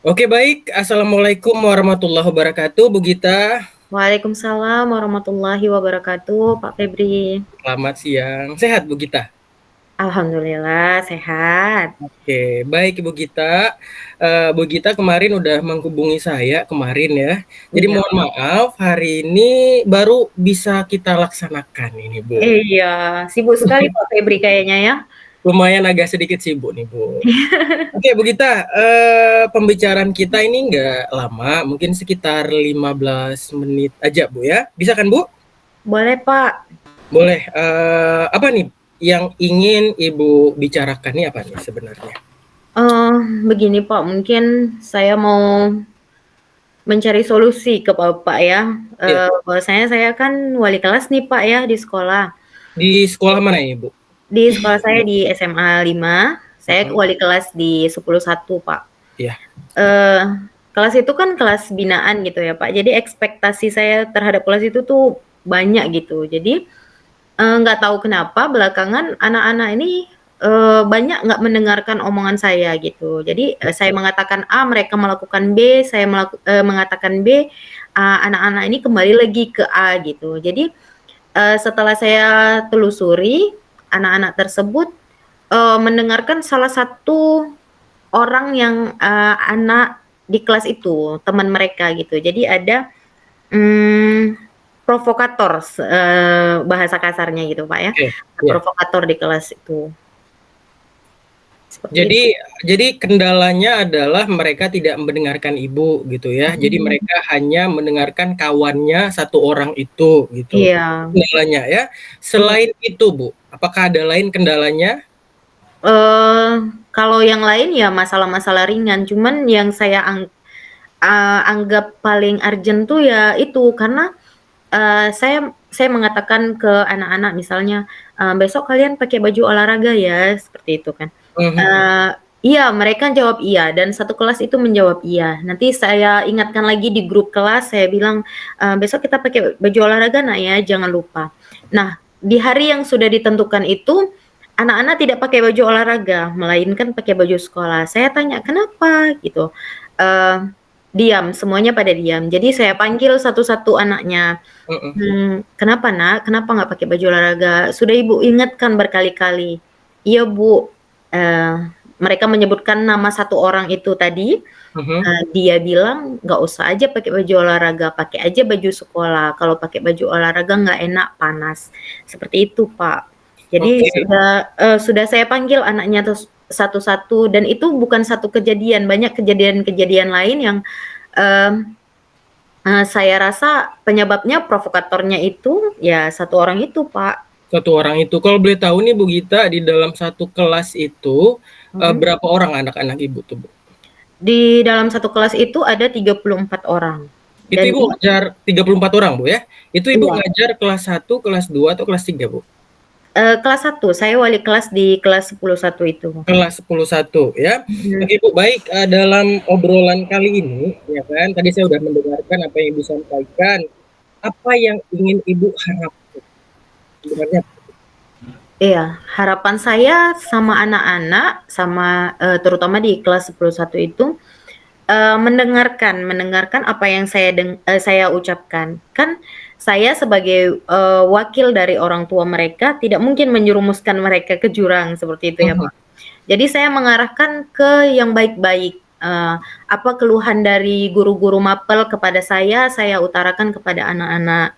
Oke baik, Assalamualaikum warahmatullahi wabarakatuh, Bu Gita. Waalaikumsalam warahmatullahi wabarakatuh, Pak Febri. Selamat siang. Sehat Bu Gita? Alhamdulillah sehat. Oke, baik Ibu Gita. Bu Gita kemarin udah menghubungi saya kemarin ya. Jadi Iya. mohon maaf hari ini baru bisa kita laksanakan ini Bu. Iya, sibuk sekali Pak Febri kayaknya ya. Lumayan agak sedikit sibuk nih Bu. Oke Bu Gita, pembicaraan kita ini nggak lama, mungkin sekitar 15 menit aja Bu ya. Bisa kan Bu? Boleh Pak. Boleh, apa nih yang ingin Ibu bicarakan nih apa nih sebenarnya? Eh, Begini Pak, mungkin saya mau mencari solusi ke Bapak ya. Iya, Bahwasanya saya kan wali kelas nih Pak ya di sekolah. di sekolah mana ya Ibu? Di sekolah saya di SMA 5, saya Mhm, wali kelas di 10-1 Pak. iya, eh Kelas itu kan kelas binaan gitu ya Pak. Jadi ekspektasi saya terhadap kelas itu tuh banyak gitu. Jadi nggak tahu kenapa belakangan anak-anak ini banyak nggak mendengarkan omongan saya gitu. Jadi saya mengatakan A, mereka melakukan B, saya mengatakan B, anak-anak ini kembali lagi ke A gitu. Jadi setelah saya telusuri, anak-anak tersebut mendengarkan salah satu orang yang, anak di kelas itu, teman mereka gitu. Jadi ada, mmm, provokator, bahasa kasarnya gitu, Pak, ya. oke, iya. Provokator di kelas itu, seperti itu. Jadi jadi kendalanya adalah mereka tidak mendengarkan Ibu gitu ya. Jadi Mhm. mereka hanya mendengarkan kawannya satu orang itu gitu. Iya, Kendalanya ya. iya. Selain itu Bu, apakah ada lain kendalanya? Eee, Kalau yang lain ya masalah-masalah ringan, cuman yang saya anggap paling urgent tuh ya itu, karena saya mengatakan ke anak-anak misalnya, "Besok kalian pakai baju olahraga ya," seperti itu kan. Mhm, Eee, iya, mereka jawab iya dan satu kelas itu menjawab iya. Nanti saya ingatkan lagi di grup kelas, saya bilang, "Besok kita pakai baju olahraga Nak ya, jangan lupa." Nah, di hari yang sudah ditentukan itu, anak-anak tidak pakai baju olahraga, melainkan pakai baju sekolah. Saya tanya, "Kenapa?" Gitu. Eee, Diam, semuanya pada diam. Jadi saya panggil satu-satu anaknya. mhm. "Kenapa Nak? Kenapa nggak pakai baju olahraga? Sudah Ibu ingatkan berkali-kali." "Iya Bu." Mereka menyebutkan nama satu orang itu tadi, Mhm. dia bilang, "Nggak usah aja pakai baju olahraga, pakai aja baju sekolah. Kalau pakai baju olahraga nggak enak, panas." Seperti itu, Pak. Jadi Oke. sudah saya panggil anaknya satu-satu dan itu bukan satu kejadian, banyak kejadian-kejadian lain yang, mmm saya rasa penyebabnya provokatornya itu, ya satu orang itu, Pak. Satu orang itu. Kalau boleh tahu nih Bu Gita, di dalam satu kelas itu, Mhm. berapa orang anak-anak Ibu tuh, Bu? Di dalam satu kelas itu ada 34 orang Itu dan Ibu ngajar 34 orang, Bu, ya? Itu Ibu iya, ngajar kelas 1, kelas 2, atau kelas 3, Bu? kelas 1, saya wali kelas di kelas 10-1 itu. Kelas 10-1 ya. Mhm. Oke, Bu, baik, dalam obrolan kali ini, ya kan, tadi saya udah mendengarkan apa yang Ibu sampaikan. Apa yang ingin Ibu harapkan sebenarnya? Iya, harapan saya sama anak-anak, sama, terutama di kelas 10-1 itu, mendengarkan mendengarkan apa yang saya ucapkan. Kan saya sebagai, wakil dari orang tua mereka tidak mungkin menjerumuskan mereka ke jurang, seperti itu ya, Mhm, Pak. Jadi saya mengarahkan ke yang baik-baik, apa keluhan dari guru-guru mapel kepada saya utarakan kepada anak-anak.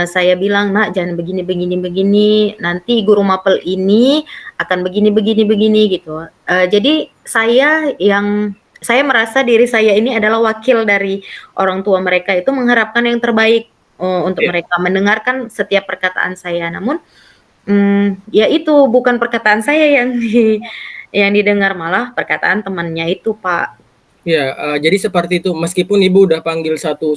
Saya bilang, "Nak, jangan begini begini begini, nanti guru mapel ini akan begini begini begini," gitu. Jadi saya merasa diri saya ini adalah wakil dari orang tua mereka itu mengharapkan yang terbaik, untuk iya. mereka, mendengarkan setiap perkataan saya. Namun, ya itu bukan perkataan saya yang didengar, malah perkataan temannya itu, Pak. Ya, jadi seperti itu, meskipun Ibu udah panggil satu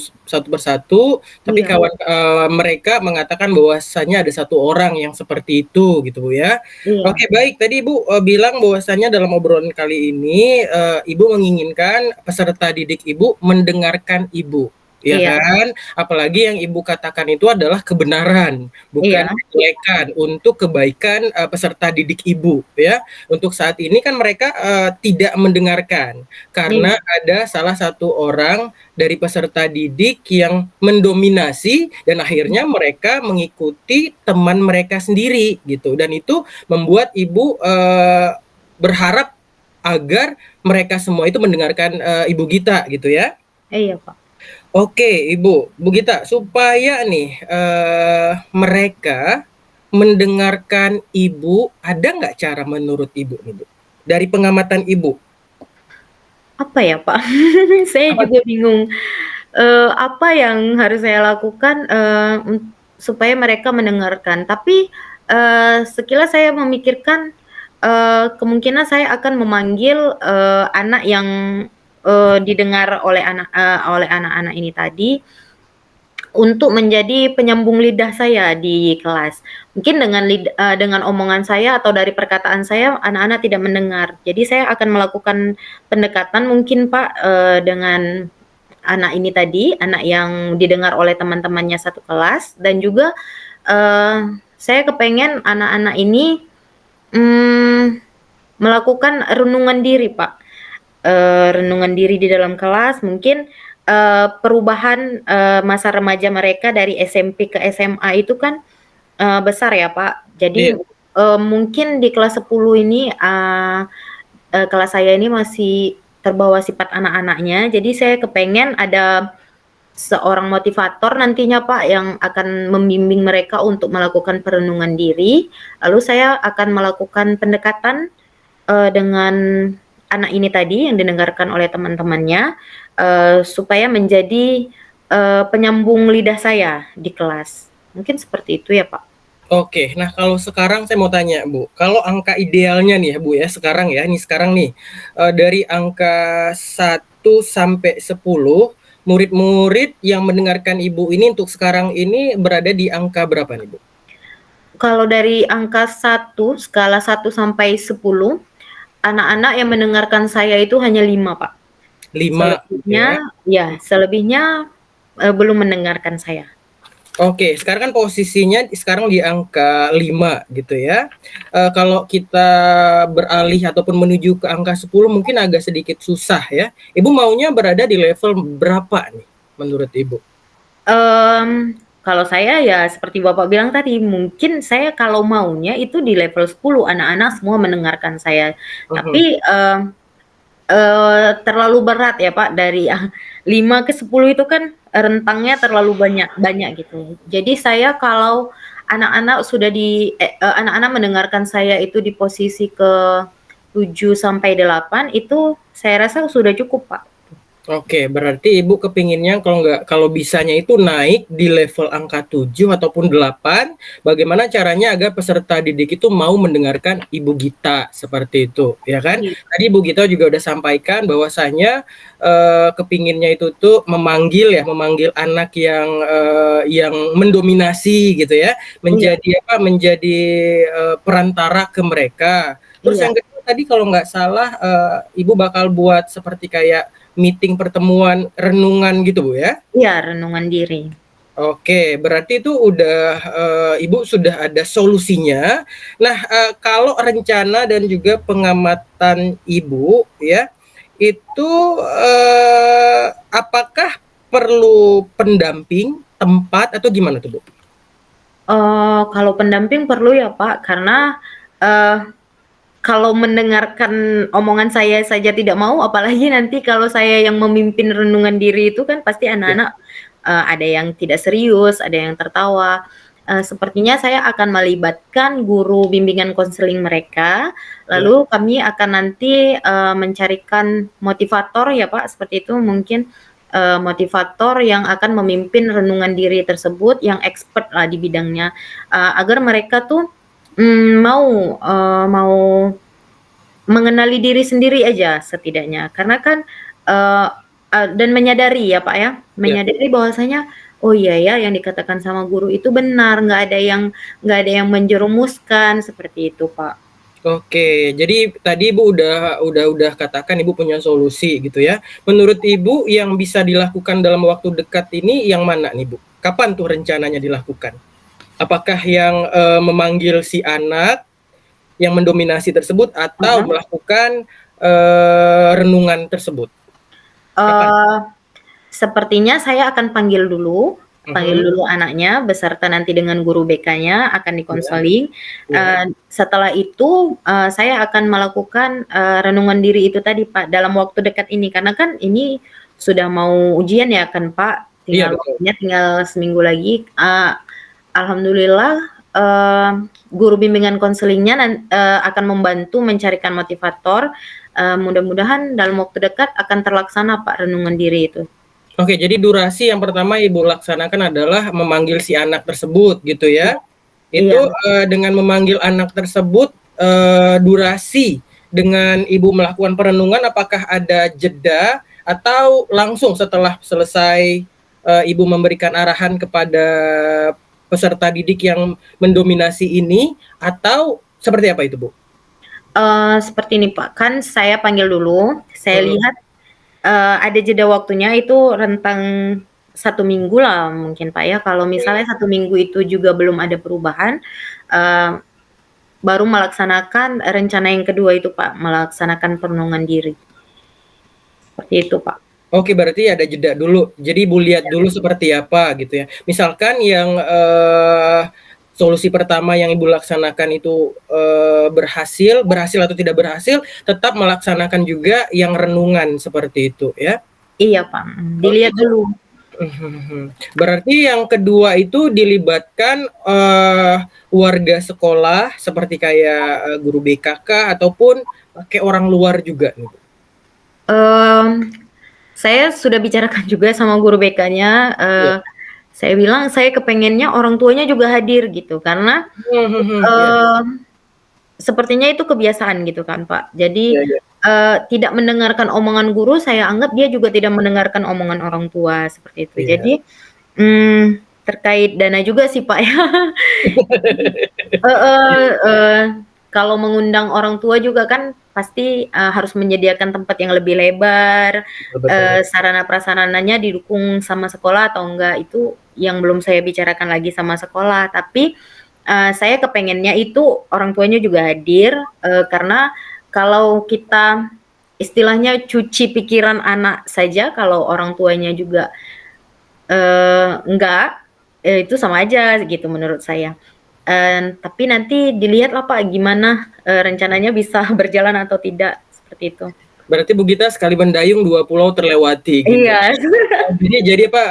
persatu, tapi Iya, mereka mengatakan bahwasanya ada satu orang yang seperti itu, gitu, Bu, ya. iya, Oke, baik, tadi Ibu, bilang bahwasanya dalam obrolan kali ini, Ibu menginginkan peserta didik Ibu mendengarkan Ibu. ya Iya kan? Apalagi yang Ibu katakan itu adalah kebenaran, bukan iya kejelekan, untuk kebaikan, peserta didik Ibu, ya. Untuk saat ini kan mereka, tidak mendengarkan, iya karena ada salah satu orang dari peserta didik yang mendominasi dan akhirnya mereka mengikuti teman mereka sendiri, gitu. Dan itu membuat Ibu, berharap agar mereka semua itu mendengarkan, Ibu Gita, gitu ya? iya, Pak. Oke, Ibu. Bu Gita, supaya nih, mereka mendengarkan Ibu, ada nggak cara menurut Ibu nih, Bu? Dari pengamatan Ibu? Apa ya, Pak? Saya Apa juga bingung, apa yang harus saya lakukan, supaya mereka mendengarkan. Tapi, sekilas saya memikirkan, kemungkinan saya akan memanggil, anak yang, didengar oleh anak-anak ini tadi, untuk menjadi penyambung lidah saya di kelas. Mungkin dengan omongan saya atau dari perkataan saya, anak-anak tidak mendengar. Jadi saya akan melakukan pendekatan mungkin, Pak, dengan anak ini tadi, anak yang didengar oleh teman-temannya satu kelas, dan juga, saya kepengen anak-anak ini, mmm, melakukan renungan diri, Pak. Renungan diri di dalam kelas, mungkin, perubahan, masa remaja mereka dari SMP ke SMA itu kan, besar ya, Pak. iya, Jadi, mungkin di kelas 10 ini, kelas saya ini masih terbawa sifat anak-anaknya, jadi saya kepengen ada seorang motivator nantinya, Pak, yang akan membimbing mereka untuk melakukan perenungan diri, lalu saya akan melakukan pendekatan, dengan anak ini tadi yang didengarkan oleh teman-temannya, supaya menjadi, penyambung lidah saya di kelas. Mungkin seperti itu ya, Pak? oke. Nah, kalau sekarang saya mau tanya, Bu, kalau angka idealnya nih ya, Bu, ya, sekarang ya, ini sekarang nih, dari angka 1 sampai 10, murid-murid yang mendengarkan Ibu ini untuk sekarang ini berada di angka berapa nih, Bu? Kalau dari angka 1, skala 1 sampai 10, anak-anak yang mendengarkan saya itu hanya 5, Pak. 5, gitu ya? Selebihnya, belum mendengarkan saya. Oke, sekarang kan posisinya sekarang di angka 5 gitu ya. Kalau kita beralih ataupun menuju ke angka 10 mungkin agak sedikit susah ya. Ibu maunya berada di level berapa nih menurut Ibu? Kalau saya ya seperti Bapak bilang tadi, mungkin saya kalau maunya itu di level 10, anak-anak semua mendengarkan saya. Mhm. Tapi, terlalu berat ya, Pak, dari 5 ke 10 itu kan rentangnya terlalu banyak banyak gitu. Jadi saya kalau anak-anak mendengarkan saya itu di posisi ke 7 sampai 8 itu saya rasa sudah cukup, Pak. Oke, berarti Ibu kepinginnya kalau bisanya itu naik di level angka 7 ataupun 8, bagaimana caranya agar peserta didik itu mau mendengarkan Ibu Gita, seperti itu, ya kan? Iya Tadi Ibu Gita juga udah sampaikan bahwasanya, kepinginnya itu tuh memanggil anak yang mendominasi gitu ya, iya menjadi perantara ke mereka. Terus iya yang kedua tadi kalau nggak salah, Ibu bakal buat seperti kayak meeting pertemuan renungan gitu, Bu, ya? iya, renungan diri. Oke, berarti itu udah, Ibu sudah ada solusinya. Nah, kalau rencana dan juga pengamatan Ibu ya, itu, apakah perlu pendamping, tempat, atau gimana tuh, Bu? Kalau pendamping perlu ya, Pak, karena, eee, kalau mendengarkan omongan saya saja tidak mau, apalagi nanti kalau saya yang memimpin renungan diri itu kan pasti Ya, anak-anak, ada yang tidak serius, ada yang tertawa. Sepertinya saya akan melibatkan guru bimbingan konseling mereka, ya. lalu kami akan nanti, mencarikan motivator ya, Pak, seperti itu mungkin, motivator yang akan memimpin renungan diri tersebut yang expert-lah di bidangnya, agar mereka tuh, mau mengenali diri sendiri aja setidaknya. Karena kan, eee dan menyadari ya, Pak, ya, Ya. menyadari bahwasanya, "Oh iya ya yang dikatakan sama guru itu benar, nggak ada yang menjerumuskan," seperti itu, Pak. Oke, jadi tadi Ibu udah katakan Ibu punya solusi gitu ya. Menurut Ibu yang bisa dilakukan dalam waktu dekat ini yang mana nih, Bu? Kapan tuh rencananya dilakukan? Apakah yang, memanggil si anak yang mendominasi tersebut atau Heeh. melakukan, renungan tersebut? Kapan? Eee, Sepertinya saya akan panggil Mhm, dulu anaknya beserta nanti dengan guru BK-nya akan iya dikonseling, iya. setelah itu, saya akan melakukan, renungan diri itu tadi, Pak, dalam waktu dekat ini. Karena kan ini sudah mau ujian ya kan, Pak, Iya tinggal betul. waktunya tinggal seminggu lagi, alhamdulillah, guru bimbingan konselingnya akan membantu mencarikan motivator, mudah-mudahan dalam waktu dekat akan terlaksana, Pak, renungan diri itu. Oke, jadi durasi yang pertama Ibu laksanakan adalah memanggil si anak tersebut gitu ya? Iya, Itu, dengan memanggil anak tersebut, durasi dengan Ibu melakukan perenungan apakah ada jeda atau langsung setelah selesai, Ibu memberikan arahan kepada peserta didik yang mendominasi ini atau seperti apa itu, Bu? seperti ini, Pak, kan saya panggil dulu, saya Mhm, lihat, ada jeda waktunya itu rentang 1 minggu lah mungkin, Pak, ya. Kalau misalnya oke. 1 minggu itu juga belum ada perubahan, eee, baru melaksanakan rencana yang kedua itu, Pak, melaksanakan perenungan diri, seperti itu, Pak. Oke, berarti ada jeda dulu. Jadi Ibu lihat dulu seperti apa gitu ya. Misalkan yang, solusi pertama yang Ibu laksanakan itu, berhasil berhasil atau tidak berhasil, tetap melaksanakan juga yang renungan seperti itu ya. Iya, Pak, Oke, dilihat dulu. berarti yang kedua itu dilibatkan, warga sekolah seperti kayak, guru BK ataupun pakai orang luar juga nih, Bu? Mmm, saya sudah bicarakan juga sama guru BK-nya, Iya. saya bilang saya kepengennya orang tuanya juga hadir gitu karena, Iya eee, sepertinya itu kebiasaan gitu kan, Pak. Jadi, iya iya. tidak mendengarkan omongan guru saya anggap dia juga tidak mendengarkan omongan orang tua, seperti itu. Iya. Jadi, terkait dana juga sih, Pak, ya. Heeh, kalau mengundang orang tua juga kan pasti, harus menyediakan tempat yang lebih lebar, Betul betul. sarana prasarananya didukung sama sekolah atau enggak, itu yang belum saya bicarakan lagi sama sekolah. Tapi, saya kepengennya itu orang tuanya juga hadir, karena kalau kita istilahnya cuci pikiran anak saja, kalau orang tuanya juga, enggak, itu sama aja gitu menurut saya. Tapi nanti dilihatlah Pak gimana, rencananya bisa berjalan atau tidak, seperti itu. Berarti Bu Gita sekali mendayung 2 pulau terlewati gitu. Iya. Jadi apa,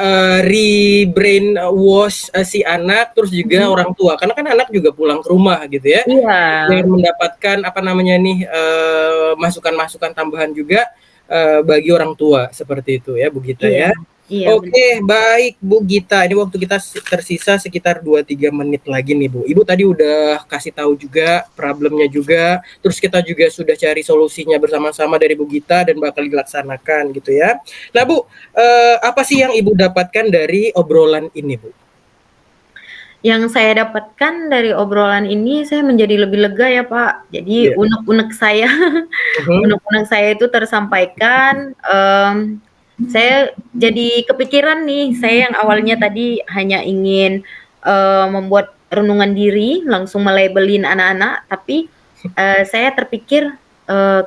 re-brain wash, si anak terus juga Mhm. orang tua, karena kan anak juga pulang ke rumah gitu ya, Iya, biar mendapatkan apa namanya nih, masukan-masukan tambahan juga, bagi orang tua, seperti itu ya Bu Gita iya, ya. iya bener. Oke, baik Bu Gita, ini waktu kita tersisa sekitar 2 3 menit lagi nih, Bu. Ibu tadi udah kasih tahu juga problemnya juga, terus kita juga sudah cari solusinya bersama-sama dari Bu Gita dan bakal dilaksanakan gitu ya. Nah, Bu, apa sih yang Ibu dapatkan dari obrolan ini, Bu? Yang saya dapatkan dari obrolan ini saya menjadi lebih lega ya Pak. Jadi Iya, unek-unek saya mhm, unek-unek saya itu tersampaikan, saya jadi kepikiran nih, saya yang awalnya tadi hanya ingin, membuat renungan diri, langsung melabelin anak-anak, tapi, saya terpikir,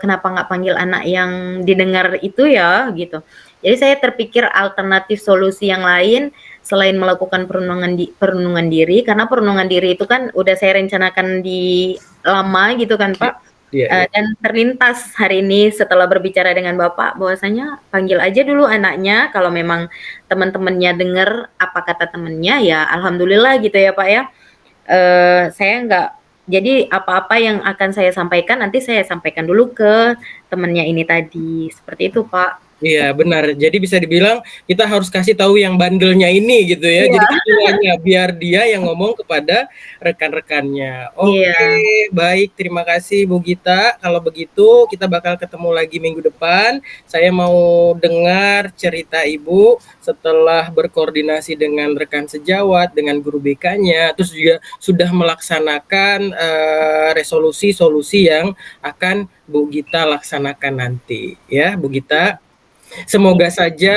kenapa nggak panggil anak yang didengar itu ya, gitu. Jadi saya terpikir alternatif solusi yang lain, selain melakukan perenungan diri, karena perenungan diri itu kan udah saya rencanakan di lama gitu kan, iya Pak. iya iya, Dan terlintas hari ini setelah berbicara dengan Bapak bahwasanya panggil aja dulu anaknya, kalau memang teman-temannya dengar apa kata temennya, ya alhamdulillah gitu ya, Pak, ya. Saya nggak jadi apa-apa yang akan saya sampaikan, nanti saya sampaikan dulu ke temennya ini tadi, seperti itu, Pak. Iya benar, jadi bisa dibilang kita harus kasih tahu yang bandelnya ini gitu ya, Iya. jadi ketuanya, biar dia yang ngomong kepada rekan-rekannya. Oke, Iya. baik terima kasih Bu Gita, kalau begitu kita bakal ketemu lagi minggu depan. Saya mau dengar cerita Ibu setelah berkoordinasi dengan rekan sejawat, dengan guru BK-nya, terus juga sudah melaksanakan, resolusi-solusi yang akan Bu Gita laksanakan nanti, ya Bu Gita. Iya. Semoga saja,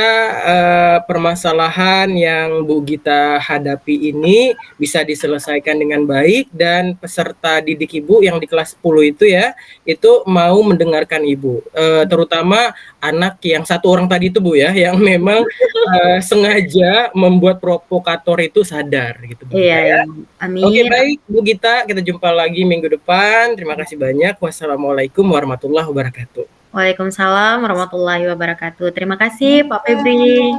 permasalahan yang Bu Gita hadapi ini bisa diselesaikan dengan baik dan peserta didik Ibu yang di kelas 10 itu ya, itu mau mendengarkan Ibu, terutama anak yang 1 orang tadi itu Bu ya, yang memang, sengaja membuat provokator itu sadar gitu Bu Iya Gita ya. iya, Oke amin. baik Bu Gita, kita jumpa lagi minggu depan, terima kasih banyak. Wassalamualaikum warahmatullahi wabarakatuh. Waalaikumsalam warahmatullahi wabarakatuh. Terima kasih Pak Febri.